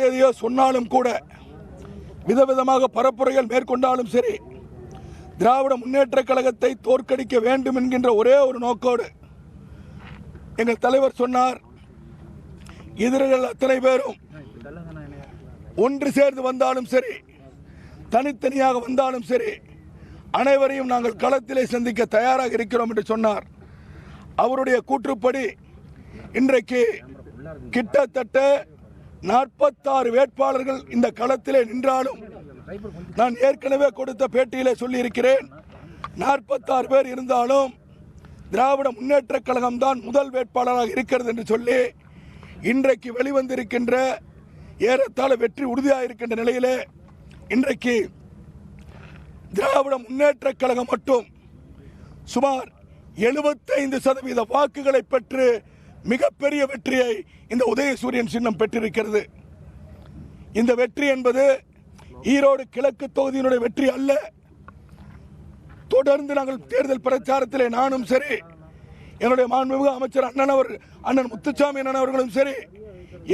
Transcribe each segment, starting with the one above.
எதையோ சொன்னாலும் கூட, விதவிதமாக பரப்புரைகள் மேற்கொண்டாலும் சரி, திராவிட முன்னேற்ற கழகத்தை தோற்கடிக்க வேண்டும் என்கின்ற ஒரே ஒரு நோக்கோடு எங்கள் தலைவர் சொன்னார், எதிரிகள் அத்தனை பேரும் ஒன்று சேர்ந்து வந்தாலும் சரி, தனித்தனியாக வந்தாலும் சரி, அனைவரையும் நாங்கள் களத்திலே சந்திக்க தயாராக இருக்கிறோம் என்று சொன்னார். அவருடைய கூற்றுப்படி இன்றைக்கு கிட்டத்தட்ட 46 வேட்பாளர்கள் இந்த களத்திலே நின்றாலும், நான் ஏற்கனவே கொடுத்த பேட்டியிலே சொல்லியிருக்கிறேன், 46 பேர் இருந்தாலும் திராவிட முன்னேற்ற கழகம் தான் முதல் வேட்பாளராக இருக்கிறது என்று சொல்லி இன்றைக்கு வெளிவந்திருக்கின்ற ஏறத்தாழ வெற்றி உறுதியாக இருக்கின்ற நிலையிலே இன்றைக்கு திராவிட முன்னேற்ற கழகம் மட்டும் சுமார் 75% வாக்குகளை பெற்று மிகப்பெரிய வெற்றியை இந்த உதயசூரியன் சின்னம் பெற்றிருக்கிறது. இந்த வெற்றி என்பது ஈரோடு கிழக்கு தொகுதியினுடைய வெற்றி அல்ல. தொடர்ந்து நாங்கள் தேர்தல் பிரச்சாரத்திலே நானும் சரி, எங்களுடைய மாண்புமிகு அமைச்சர் அண்ணன் முத்துசாமி அண்ணன் அவர்களும் சரி,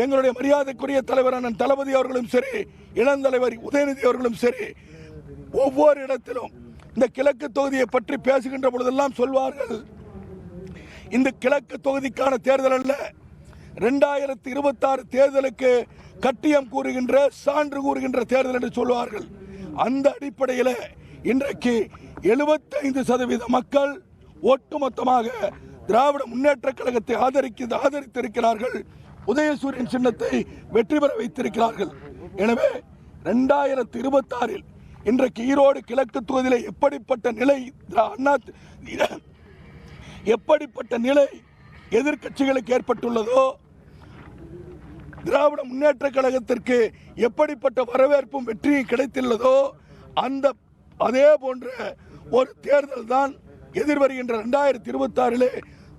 எங்களுடைய மரியாதைக்குரிய தலைவர் அண்ணன் தளபதி அவர்களும் சரி, இளந்தலைவர் உதயநிதி அவர்களும் சரி, ஒவ்வொரு இடத்திலும் இந்த கிழக்கு தொகுதியை பற்றி பேசுகின்ற பொழுதெல்லாம் சொல்வார்கள், இந்த கிழக்கு தொகுதிக்கான தேர்தல் அல்ல, 2026 தேர்தலுக்கு கட்டியம் கூறுகின்ற சான்று கூறுகின்ற தேர்தல் என்று சொல்வார்கள். அந்த அடிப்படையில் இன்றைக்கு 75% மக்கள் ஒட்டுமொத்தமாக திராவிட முன்னேற்ற கழகத்தை ஆதரித்திருக்கிறார்கள். உதயசூரியன் சின்னத்தை வெற்றி பெற வைத்திருக்கிறார்கள். எனவே 2026 இன்றைக்கு ஈரோடு கிழக்கு தொகுதியில் எப்படிப்பட்ட நிலை எதிர்க்கட்சிகளுக்கு ஏற்பட்டுள்ளதோ, திராவிட முன்னேற்ற கழகத்திற்கு எப்படிப்பட்ட வரவேற்பும் வெற்றியும் கிடைத்துள்ளதோ, அதே போன்ற ஒரு தேர்தல் தான் எதிர்வருகின்ற 2026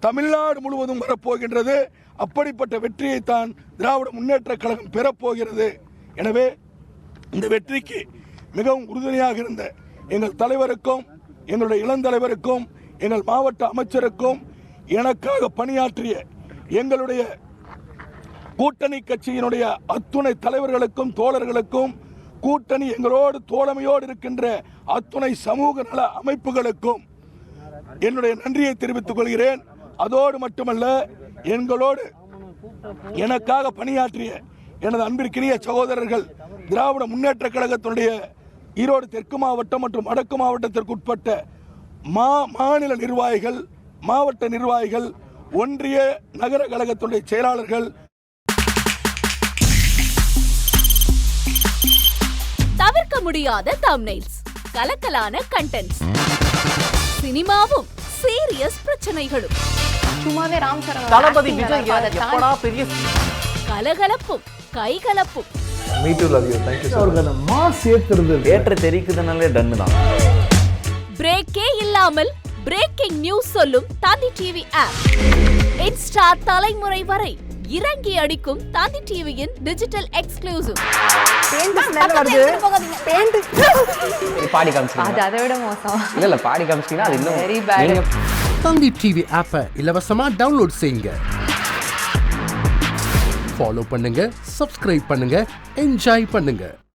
தமிழ்நாடு முழுவதும் வரப்போகின்றது. அப்படிப்பட்ட வெற்றியை தான் திராவிட முன்னேற்ற கழகம் பெறப்போகிறது. எனவே இந்த வெற்றிக்கு மிகவும் உறுதுணையாக இருந்த எங்கள் தலைவருக்கும், எங்களுடைய இளந்தலைவருக்கும், எங்கள் மாவட்ட அமைச்சருக்கும், எனக்காக பணியாற்றிய எங்களுடைய கூட்டணி கட்சியினுடைய அத்துணை தலைவர்களுக்கும் தோழர்களுக்கும், கூட்டணி எங்களோடு தோழமையோடு இருக்கின்ற அத்துணை சமூக நல அமைப்புகளுக்கும் என்னுடைய நன்றியை தெரிவித்துக் கொள்கிறேன். அதோடு மட்டுமல்ல, எங்களோடு எனக்காக பணியாற்றிய எனது அன்பிற்கினிய சகோதரர்கள், திராவிட முன்னேற்ற கழகத்தினுடைய ஈரோடு தெற்கு மாவட்டம் மற்றும் வடக்கு மாவட்டத்திற்கு உட்பட்ட மாநில நிர்வாகிகள், மாவட்ட நிர்வாகிகள், ஒன்றிய நகர கழகத்துடைய செயலாளர்கள், தவிர்க்க முடியாத தம்ப்நெயில்ஸ், கலக்கலான கண்டென்ட்ஸ், சினிமாவும் சீரியஸ் பிரச்சனைகளும், சும்மாவே ராம்சரண் தளபதி விஜய் எப்படா பெரிய கலகலப்பும் கைகலப்பும். Me too love you. Thank you அவர்களை மாஸ் ஏத்துறது ஏற்ற தெரிக்குதனாலே டன் தான். பிரேக்கே இல்லாமல் பிரேக்கிங் நியூஸ் சொல்லும் தந்தி டிவி ஆப். இன்ஸ்டா தலைமுறை வரை இறங்கி அடிக்கும் தந்தி டிவியின் டிஜிட்டல் எக்ஸ்க்ளூசிவ். பாடி காமிச்சிங்க. அது அதை விட மோசம். இல்ல பாடி காமிச்சிங்கன்னா அது இன்னும் வெரி பேட். தந்தி டிவி ஆப்பை இலவசமா டவுன்லோட் செய்யுங்க. ஃபாலோ பண்ணுங்க, சப்ஸ்கிரைப் பண்ணுங்க, என்ஜாய் பண்ணுங்க.